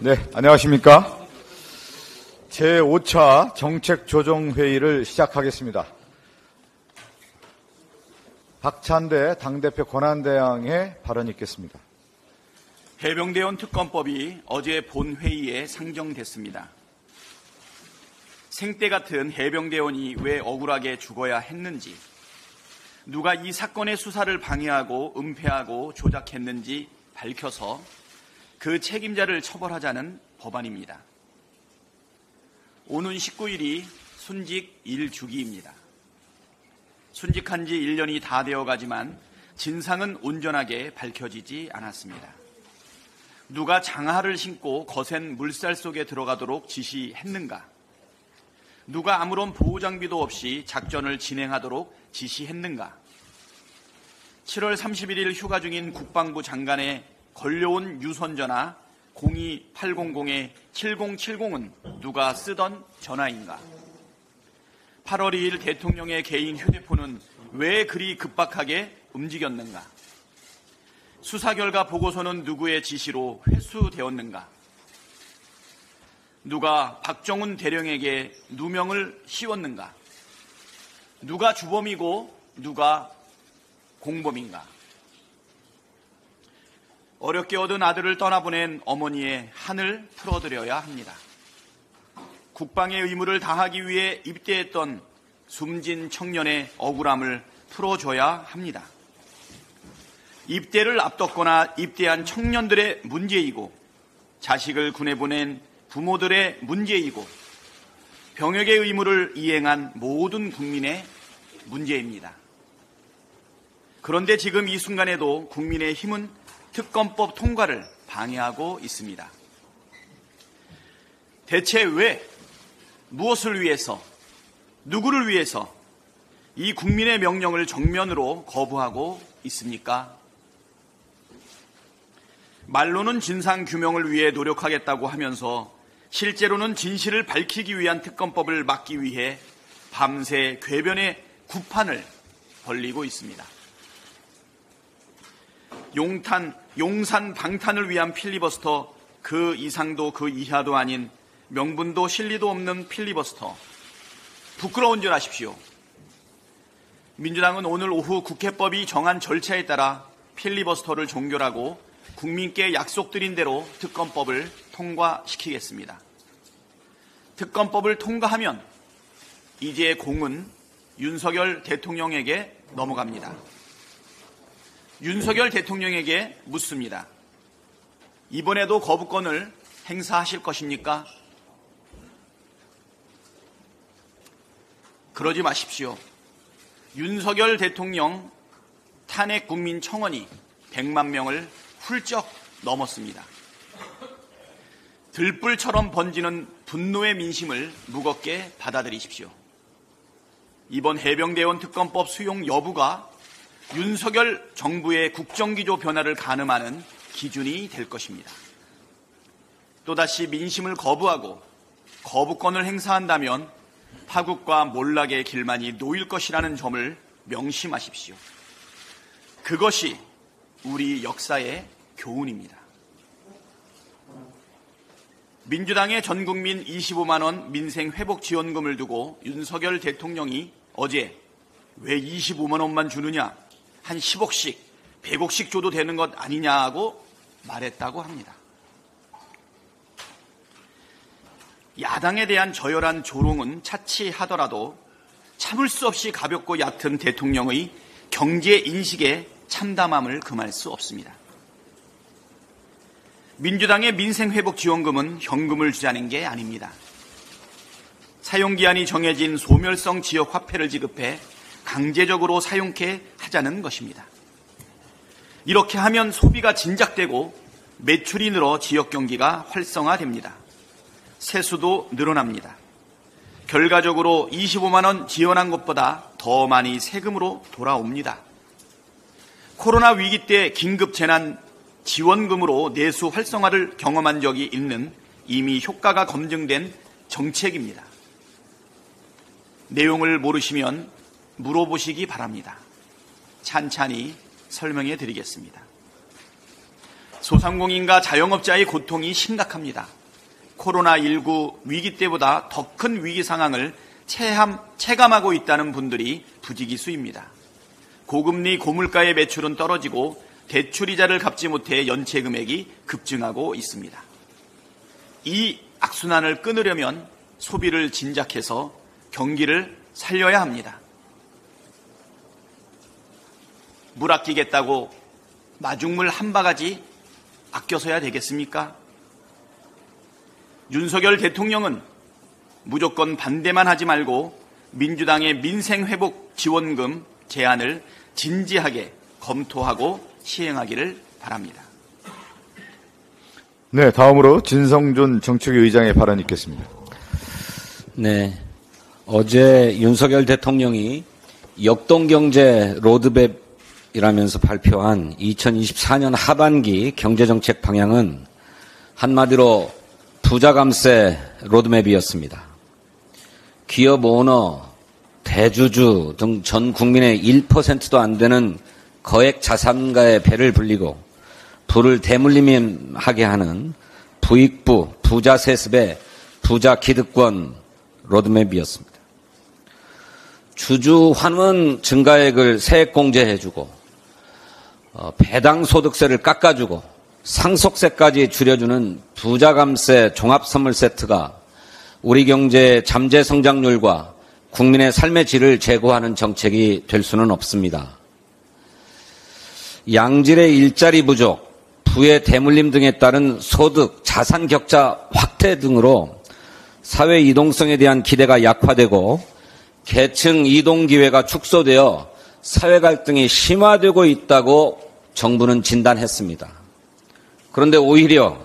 네, 안녕하십니까. 제5차 정책조정회의를 시작하겠습니다. 박찬대 당대표 권한대항의 발언이 있겠습니다. 해병대원 특검법이 어제 본회의에 상정됐습니다. 생때 같은 해병대원이 왜 억울하게 죽어야 했는지, 누가 이 사건의 수사를 방해하고 은폐하고 조작했는지 밝혀서 그 책임자를 처벌하자는 법안입니다. 오는 19일이 순직 1주기입니다. 순직한 지 1년이 다 되어가지만 진상은 온전하게 밝혀지지 않았습니다. 누가 장화를 신고 거센 물살 속에 들어가도록 지시했는가? 누가 아무런 보호장비도 없이 작전을 진행하도록 지시했는가? 7월 31일 휴가 중인 국방부 장관의 걸려온 유선전화 02800-7070은 누가 쓰던 전화인가? 8월 2일 대통령의 개인 휴대폰은 왜 그리 급박하게 움직였는가? 수사 결과 보고서는 누구의 지시로 회수되었는가? 누가 박정훈 대령에게 누명을 씌웠는가? 누가 주범이고 누가 공범인가? 어렵게 얻은 아들을 떠나보낸 어머니의 한을 풀어드려야 합니다. 국방의 의무를 다하기 위해 입대했던 숨진 청년의 억울함을 풀어줘야 합니다. 입대를 앞뒀거나 입대한 청년들의 문제이고, 자식을 군에 보낸 부모들의 문제이고, 병역의 의무를 이행한 모든 국민의 문제입니다. 그런데 지금 이 순간에도 국민의힘은 특검법 통과를 방해하고 있습니다. 대체 왜, 무엇을 위해서, 누구를 위해서 이 국민의 명령을 정면으로 거부하고 있습니까? 말로는 진상규명을 위해 노력하겠다고 하면서 실제로는 진실을 밝히기 위한 특검법을 막기 위해 밤새 궤변의 구판을 벌리고 있습니다. 용산 방탄을 위한 필리버스터, 그 이상도 그 이하도 아닌 명분도 실리도 없는 필리버스터, 부끄러운 줄 아십시오. 민주당은 오늘 오후 국회법이 정한 절차에 따라 필리버스터를 종결하고 국민께 약속드린 대로 특검법을 통과시키겠습니다. 특검법을 통과하면 이제 공은 윤석열 대통령에게 넘어갑니다. 윤석열 대통령에게 묻습니다. 이번에도 거부권을 행사하실 것입니까? 그러지 마십시오. 윤석열 대통령 탄핵 국민 청원이 100만 명을 훌쩍 넘었습니다. 들불처럼 번지는 분노의 민심을 무겁게 받아들이십시오. 이번 해병대원 특검법 수용 여부가 윤석열 정부의 국정기조 변화를 가늠하는 기준이 될 것입니다. 또다시 민심을 거부하고 거부권을 행사한다면 파국과 몰락의 길만이 놓일 것이라는 점을 명심하십시오. 그것이 우리 역사의 교훈입니다. 민주당의 전국민 25만 원 민생회복지원금을 두고 윤석열 대통령이 어제 왜 25만 원만 주느냐, 한 10억씩, 100억씩 줘도 되는 것 아니냐고 말했다고 합니다. 야당에 대한 저열한 조롱은 차치하더라도 참을 수 없이 가볍고 얕은 대통령의 경제 인식에 참담함을 금할 수 없습니다. 민주당의 민생회복지원금은 현금을 주자는 게 아닙니다. 사용기한이 정해진 소멸성 지역화폐를 지급해 강제적으로 사용케 하자는 것입니다. 이렇게 하면 소비가 진작되고 매출이 늘어 지역 경기가 활성화됩니다. 세수도 늘어납니다. 결과적으로 25만 원 지원한 것보다 더 많이 세금으로 돌아옵니다. 코로나 위기 때 긴급 재난 지원금으로 내수 활성화를 경험한 적이 있는 이미 효과가 검증된 정책입니다. 내용을 모르시면 물어보시기 바랍니다. 찬찬히 설명해 드리겠습니다. 소상공인과 자영업자의 고통이 심각합니다. 코로나19 위기 때보다 더 큰 위기 상황을 체감하고 있다는 분들이 부지기수입니다. 고금리 고물가의 매출은 떨어지고 대출이자를 갚지 못해 연체 금액이 급증하고 있습니다. 이 악순환을 끊으려면 소비를 진작해서 경기를 살려야 합니다. 물 아끼겠다고 마중물 한 바가지 아껴서야 되겠습니까? 윤석열 대통령은 무조건 반대만 하지 말고 민주당의 민생회복 지원금 제안을 진지하게 검토하고 시행하기를 바랍니다. 네, 다음으로 진성준 정책위 의장의 발언이 있겠습니다. 네, 어제 윤석열 대통령이 역동경제 로드맵이라면서 발표한 2024년 하반기 경제정책 방향은 한마디로 부자감세 로드맵이었습니다. 기업 오너, 대주주 등 전 국민의 1%도 안 되는 거액 자산가의 배를 불리고 부를 대물림하게 하는 부익부, 부자 세습의 부자 기득권 로드맵이었습니다. 주주 환원 증가액을 세액공제해주고 배당 소득세를 깎아주고 상속세까지 줄여주는 부자감세 종합선물 세트가 우리 경제의 잠재 성장률과 국민의 삶의 질을 제고하는 정책이 될 수는 없습니다. 양질의 일자리 부족, 부의 대물림 등에 따른 소득, 자산 격차 확대 등으로 사회 이동성에 대한 기대가 약화되고 계층 이동 기회가 축소되어 사회 갈등이 심화되고 있다고 정부는 진단했습니다. 그런데 오히려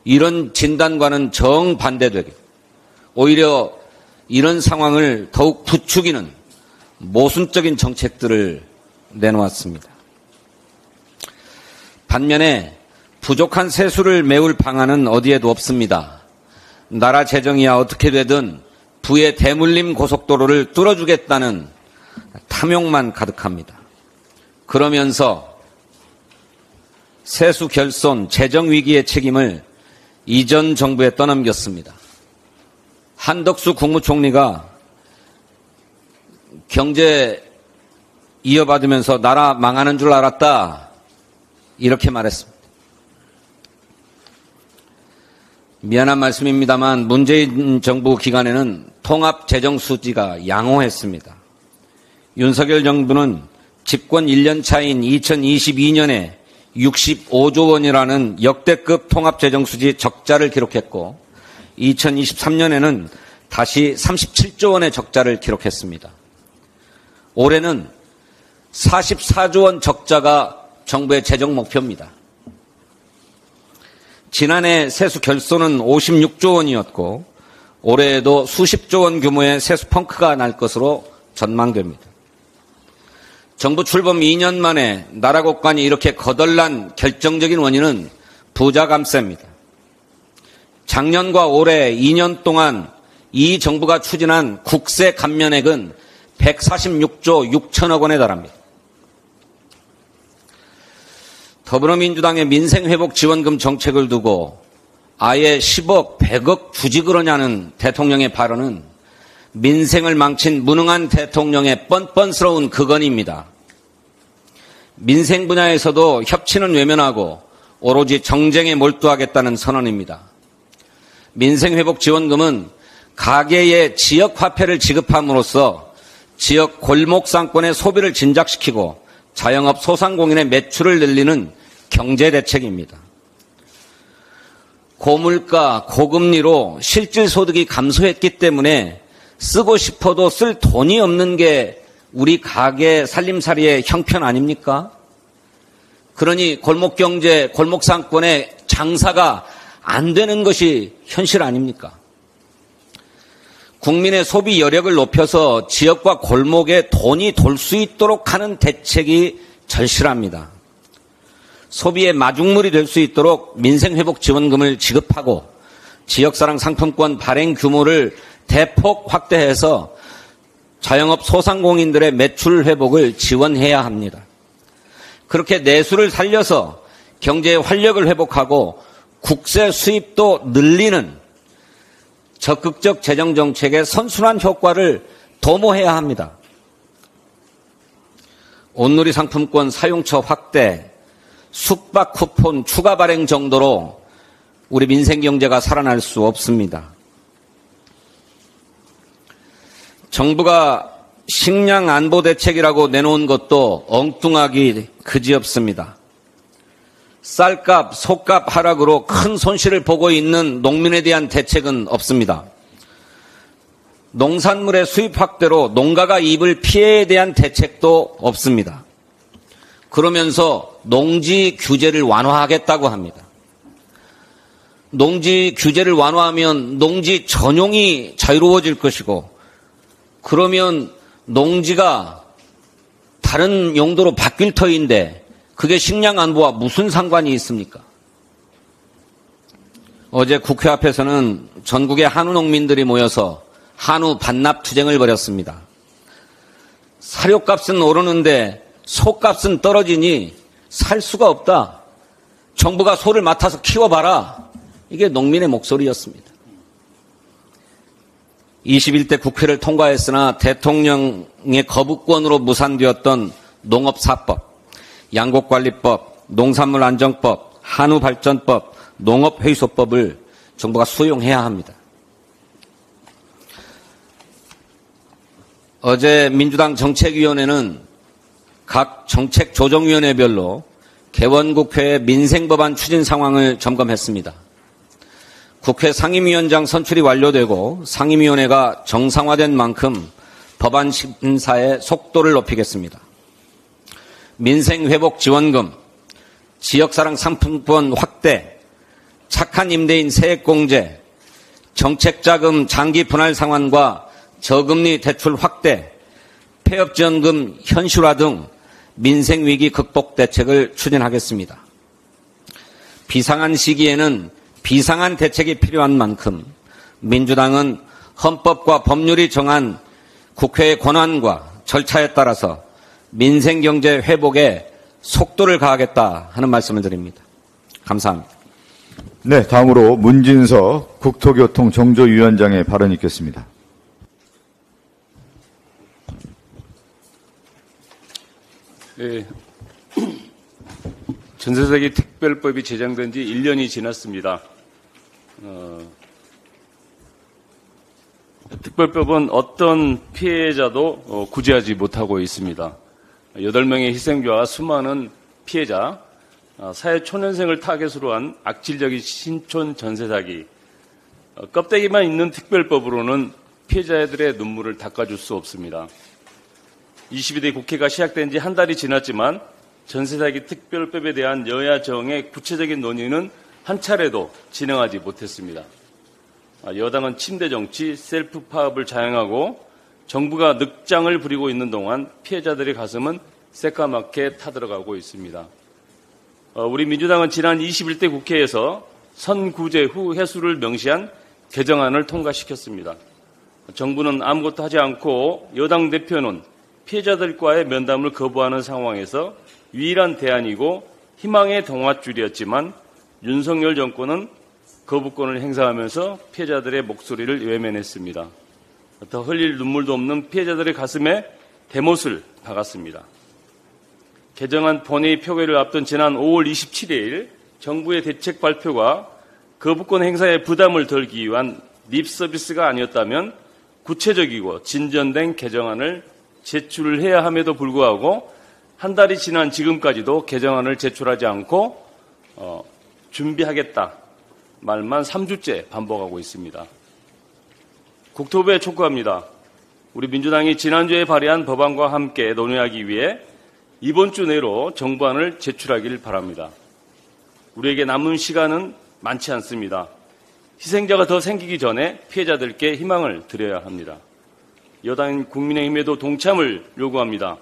이런 진단과는 정반대되게 오히려 이런 상황을 더욱 부추기는 모순적인 정책들을 내놓았습니다. 반면에 부족한 세수를 메울 방안은 어디에도 없습니다. 나라 재정이야 어떻게 되든 부의 대물림 고속도로를 뚫어주겠다는 탐욕만 가득합니다. 그러면서 세수 결손, 재정 위기의 책임을 이전 정부에 떠넘겼습니다. 한덕수 국무총리가 경제 이어받으면서 나라 망하는 줄 알았다 이렇게 말했습니다. 미안한 말씀입니다만 문재인 정부 기간에는 통합 재정 수지가 양호했습니다. 윤석열 정부는 집권 1년 차인 2022년에 65조 원이라는 역대급 통합 재정 수지 적자를 기록했고 2023년에는 다시 37조 원의 적자를 기록했습니다. 올해는 44조 원 적자가 정부의 재정 목표입니다. 지난해 세수 결손은 56조 원이었고 올해에도 수십조 원 규모의 세수 펑크가 날 것으로 전망됩니다. 정부 출범 2년 만에 나라 곳간이 이렇게 거덜난 결정적인 원인은 부자 감세입니다. 작년과 올해 2년 동안 이 정부가 추진한 국세 감면액은 146조 6천억 원에 달합니다. 더불어민주당의 민생회복 지원금 정책을 두고 아예 10억, 100억 주지 그러냐는 대통령의 발언은 민생을 망친 무능한 대통령의 뻔뻔스러운 극언입니다. 민생 분야에서도 협치는 외면하고 오로지 정쟁에 몰두하겠다는 선언입니다. 민생회복지원금은 가계의 지역화폐를 지급함으로써 지역 골목상권의 소비를 진작시키고 자영업 소상공인의 매출을 늘리는 경제대책입니다. 고물가, 고금리로 실질소득이 감소했기 때문에 쓰고 싶어도 쓸 돈이 없는 게 우리 가게 살림살이의 형편 아닙니까? 그러니 골목경제, 골목상권의 장사가 안 되는 것이 현실 아닙니까? 국민의 소비 여력을 높여서 지역과 골목에 돈이 돌 수 있도록 하는 대책이 절실합니다. 소비의 마중물이 될 수 있도록 민생회복지원금을 지급하고 지역사랑 상품권 발행 규모를 대폭 확대해서 자영업 소상공인들의 매출 회복을 지원해야 합니다. 그렇게 내수를 살려서 경제의 활력을 회복하고 국세 수입도 늘리는 적극적 재정정책의 선순환 효과를 도모해야 합니다. 온누리 상품권 사용처 확대, 숙박 쿠폰 추가 발행 정도로 우리 민생경제가 살아날 수 없습니다. 정부가 식량 안보 대책이라고 내놓은 것도 엉뚱하기 그지없습니다. 쌀값, 속값 하락으로 큰 손실을 보고 있는 농민에 대한 대책은 없습니다. 농산물의 수입 확대로 농가가 입을 피해에 대한 대책도 없습니다. 그러면서 농지 규제를 완화하겠다고 합니다. 농지 규제를 완화하면 농지 전용이 자유로워질 것이고, 그러면 농지가 다른 용도로 바뀔 터인데 그게 식량 안보와 무슨 상관이 있습니까? 어제 국회 앞에서는 전국의 한우 농민들이 모여서 한우 반납 투쟁을 벌였습니다. 사료값은 오르는데 소값은 떨어지니 살 수가 없다. 정부가 소를 맡아서 키워봐라. 이게 농민의 목소리였습니다. 21대 국회를 통과했으나 대통령의 거부권으로 무산되었던 농업사법, 양곡관리법, 농산물안정법, 한우발전법, 농업회의소법을 정부가 수용해야 합니다. 어제 민주당 정책위원회는 각 정책조정위원회별로 개원국회의 민생법안 추진 상황을 점검했습니다. 국회 상임위원장 선출이 완료되고 상임위원회가 정상화된 만큼 법안 심사의 속도를 높이겠습니다. 민생회복지원금, 지역사랑 상품권 확대, 착한 임대인 세액공제, 정책자금 장기 분할 상환과 저금리 대출 확대, 폐업지원금 현실화 등 민생위기 극복 대책을 추진하겠습니다. 비상한 시기에는 비상한 대책이 필요한 만큼 민주당은 헌법과 법률이 정한 국회의 권한과 절차에 따라서 민생경제 회복에 속도를 가하겠다 하는 말씀을 드립니다. 감사합니다. 네, 다음으로 문진석 국토교통정조위원장의 발언이 있겠습니다. 네. 전세사기 특별법이 제정된 지 1년이 지났습니다. 특별법은 어떤 피해자도 구제하지 못하고 있습니다. 8명의 희생자와 수많은 피해자, 사회 초년생을 타겟으로 한 악질적인 신촌 전세사기, 껍데기만 있는 특별법으로는 피해자들의 눈물을 닦아줄 수 없습니다. 22대 국회가 시작된 지 한 달이 지났지만 전세사기 특별법에 대한 여야 정의 구체적인 논의는 한 차례도 진행하지 못했습니다. 여당은 침대 정치, 셀프 파업을 자행하고 정부가 늑장을 부리고 있는 동안 피해자들의 가슴은 새까맣게 타들어가고 있습니다. 우리 민주당은 지난 21대 국회에서 선구제 후 해수를 명시한 개정안을 통과시켰습니다. 정부는 아무것도 하지 않고 여당 대표는 피해자들과의 면담을 거부하는 상황에서 유일한 대안이고 희망의 동아줄이었지만 윤석열 정권은 거부권을 행사하면서 피해자들의 목소리를 외면했습니다. 더 흘릴 눈물도 없는 피해자들의 가슴에 대못을 박았습니다. 개정안 본회의 표결을 앞둔 지난 5월 27일 정부의 대책 발표가 거부권 행사의 부담을 덜기 위한 립서비스가 아니었다면 구체적이고 진전된 개정안을 제출해야 함에도 불구하고 한 달이 지난 지금까지도 개정안을 제출하지 않고 준비하겠다 말만 3주째 반복하고 있습니다. 국토부에 촉구합니다. 우리 민주당이 지난주에 발의한 법안과 함께 논의하기 위해 이번 주 내로 정부안을 제출하길 바랍니다. 우리에게 남은 시간은 많지 않습니다. 희생자가 더 생기기 전에 피해자들께 희망을 드려야 합니다. 여당인 국민의힘에도 동참을 요구합니다.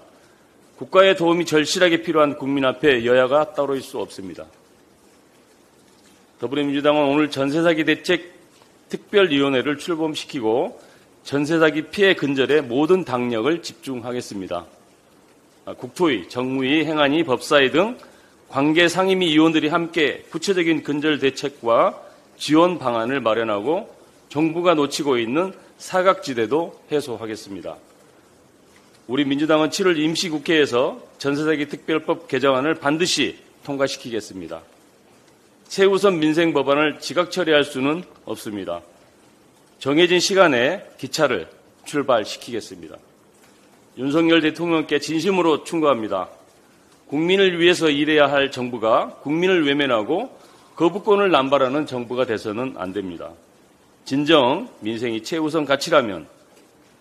국가의 도움이 절실하게 필요한 국민 앞에 여야가 따로 수 없습니다. 더불어민주당은 오늘 전세사기 대책 특별위원회를 출범시키고 전세사기 피해 근절에 모든 당력을 집중하겠습니다. 국토위, 정무위, 행안위, 법사위 등 관계 상임위 위원들이 함께 구체적인 근절 대책과 지원 방안을 마련하고 정부가 놓치고 있는 사각지대도 해소하겠습니다. 우리 민주당은 7월 임시국회에서 전세사기 특별법 개정안을 반드시 통과시키겠습니다. 최우선 민생 법안을 지각 처리할 수는 없습니다. 정해진 시간에 기차를 출발시키겠습니다. 윤석열 대통령께 진심으로 충고합니다. 국민을 위해서 일해야 할 정부가 국민을 외면하고 거부권을 남발하는 정부가 돼서는 안 됩니다. 진정 민생이 최우선 가치라면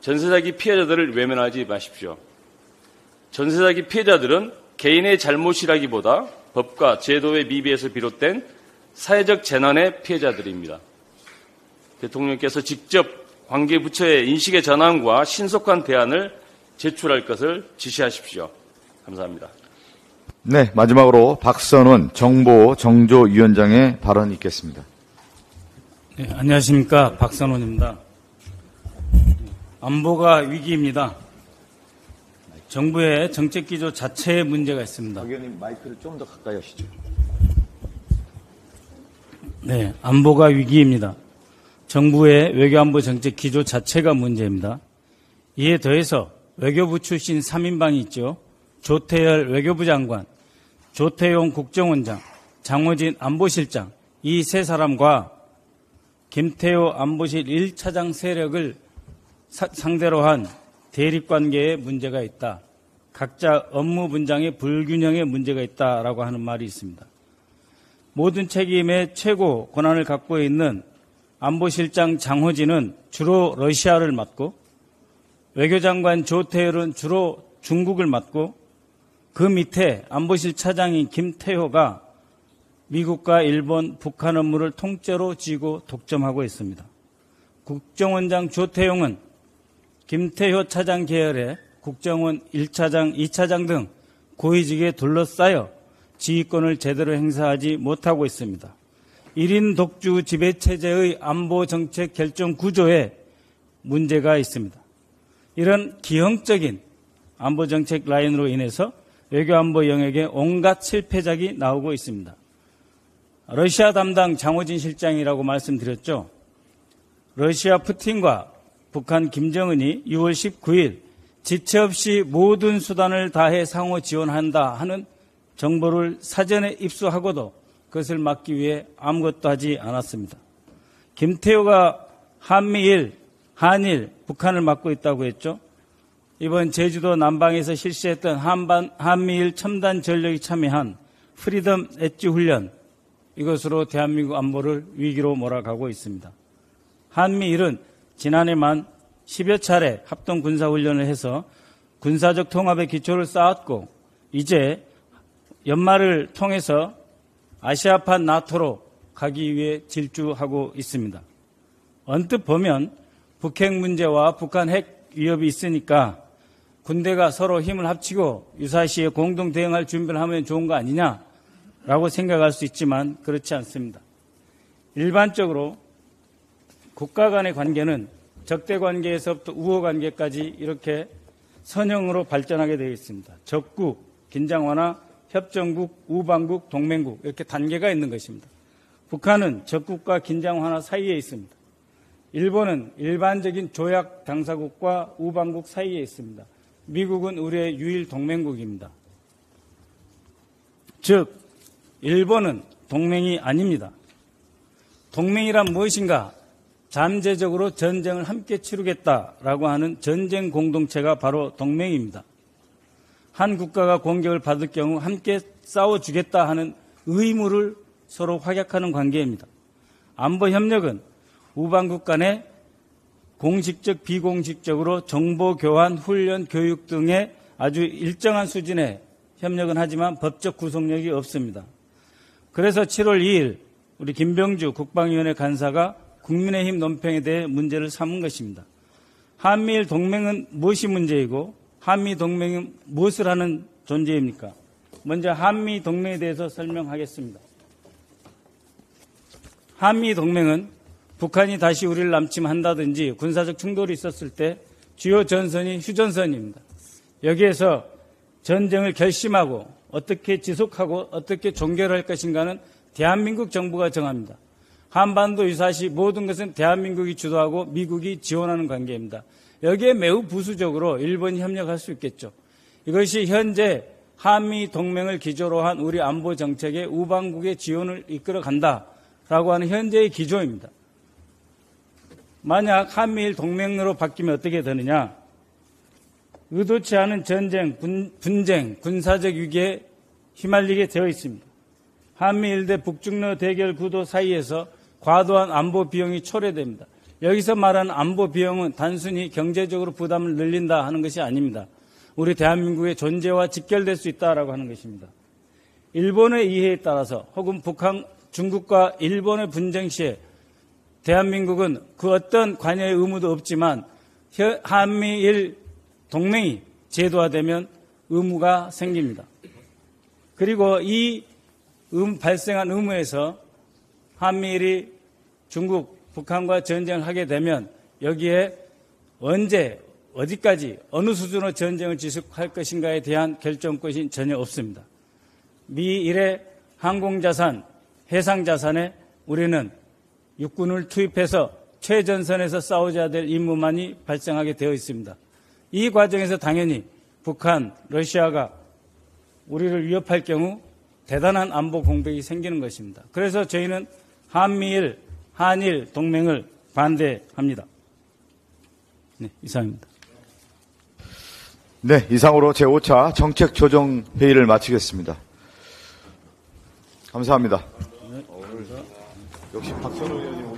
전세사기 피해자들을 외면하지 마십시오. 전세사기 피해자들은 개인의 잘못이라기보다 법과 제도의 미비에서 비롯된 사회적 재난의 피해자들입니다. 대통령께서 직접 관계부처의 인식의 전환과 신속한 대안을 제출할 것을 지시하십시오. 감사합니다. 네, 마지막으로 박선원 정보정조위원장의 발언이 있겠습니다. 네, 안녕하십니까. 박선원입니다. 안보가 위기입니다. 정부의 정책기조 자체에 문제가 있습니다. 의원님 마이크를 좀 더 가까이 하시죠. 네, 안보가 위기입니다. 정부의 외교안보 정책 기조 자체가 문제입니다. 이에 더해서 외교부 출신 3인방이 있죠. 조태열 외교부 장관, 조태용 국정원장, 장호진 안보실장, 이 세 사람과 김태호 안보실 1차장 세력을 상대로 한 대립관계에 문제가 있다. 각자 업무 분장의 불균형에 문제가 있다라고 하는 말이 있습니다. 모든 책임의 최고 권한을 갖고 있는 안보실장 장호진은 주로 러시아를 맡고 외교장관 조태열은 주로 중국을 맡고 그 밑에 안보실 차장인 김태호가 미국과 일본, 북한 업무를 통째로 쥐고 독점하고 있습니다. 국정원장 조태용은 김태호 차장 계열의 국정원 1차장, 2차장 등 고위직에 둘러싸여 지휘권을 제대로 행사하지 못하고 있습니다. 1인 독주 지배체제의 안보정책 결정 구조에 문제가 있습니다. 이런 기형적인 안보정책 라인으로 인해서 외교안보 영역에 온갖 실패작이 나오고 있습니다. 러시아 담당 장호진 실장이라고 말씀드렸죠. 러시아 푸틴과 북한 김정은이 6월 19일 지체 없이 모든 수단을 다해 상호 지원한다 하는 정보를 사전에 입수하고도 그것을 막기 위해 아무것도 하지 않았습니다. 김태호가 한미일, 한일, 북한을 맡고 있다고 했죠. 이번 제주도 남방에서 실시했던 한미일 첨단 전력이 참여한 프리덤 엣지 훈련, 이것으로 대한민국 안보를 위기로 몰아가고 있습니다. 한미일은 지난해만 10여 차례 합동군사훈련을 해서 군사적 통합의 기초를 쌓았고 이제 연말을 통해서 아시아판 나토로 가기 위해 질주하고 있습니다. 언뜻 보면 북핵 문제와 북한 핵 위협이 있으니까 군대가 서로 힘을 합치고 유사시에 공동 대응할 준비를 하면 좋은 거 아니냐라고 생각할 수 있지만 그렇지 않습니다. 일반적으로 국가 간의 관계는 적대 관계에서부터 우호 관계까지 이렇게 선형으로 발전하게 되어 있습니다. 적국, 긴장 완화, 협정국, 우방국, 동맹국 이렇게 단계가 있는 것입니다. 북한은 적국과 긴장 완화 사이에 있습니다. 일본은 일반적인 조약 당사국과 우방국 사이에 있습니다. 미국은 우리의 유일 동맹국입니다. 즉 일본은 동맹이 아닙니다. 동맹이란 무엇인가? 잠재적으로 전쟁을 함께 치르겠다라고 하는 전쟁 공동체가 바로 동맹입니다. 한 국가가 공격을 받을 경우 함께 싸워주겠다 하는 의무를 서로 확약하는 관계입니다. 안보협력은 우방국 간에 공식적, 비공식적으로 정보 교환, 훈련, 교육 등의 아주 일정한 수준의 협력은 하지만 법적 구속력이 없습니다. 그래서 7월 2일 우리 김병주 국방위원회 간사가 국민의힘 논평에 대해 문제를 삼은 것입니다. 한미일 동맹은 무엇이 문제이고 한미 동맹은 무엇을 하는 존재입니까? 먼저 한미 동맹에 대해서 설명하겠습니다. 한미 동맹은 북한이 다시 우리를 남침한다든지 군사적 충돌이 있었을 때 주요 전선이 휴전선입니다. 여기에서 전쟁을 결심하고 어떻게 지속하고 어떻게 종결할 것인가는 대한민국 정부가 정합니다. 한반도 유사시 모든 것은 대한민국이 주도하고 미국이 지원하는 관계입니다. 여기에 매우 부수적으로 일본이 협력할 수 있겠죠. 이것이 현재 한미 동맹을 기조로 한 우리 안보 정책의 우방국의 지원을 이끌어 간다라고 하는 현재의 기조입니다. 만약 한미일 동맹으로 바뀌면 어떻게 되느냐? 의도치 않은 전쟁, 분쟁, 군사적 위기에 휘말리게 되어 있습니다. 한미일 대 북중러 대결 구도 사이에서 과도한 안보 비용이 초래됩니다. 여기서 말하는 안보 비용은 단순히 경제적으로 부담을 늘린다 하는 것이 아닙니다. 우리 대한민국의 존재와 직결될 수 있다라고 하는 것입니다. 일본의 이해에 따라서 혹은 중국과 일본의 분쟁 시에 대한민국은 그 어떤 관여의 의무도 없지만 한미일 동맹이 제도화되면 의무가 생깁니다. 그리고 이 발생한 의무에서 한미일이 중국, 북한과 전쟁을 하게 되면 여기에 언제, 어디까지, 어느 수준의 전쟁을 지속할 것인가에 대한 결정권이 전혀 없습니다. 미일의 항공자산, 해상자산에 우리는 육군을 투입해서 최전선에서 싸우자 될 임무만이 발생하게 되어 있습니다. 이 과정에서 당연히 북한, 러시아가 우리를 위협할 경우 대단한 안보 공백이 생기는 것입니다. 그래서 저희는 한미일, 한일 동맹을 반대합니다. 네, 이상입니다. 네, 이상으로 제5차 정책조정회의를 마치겠습니다. 감사합니다. 역시 박선호 의원님.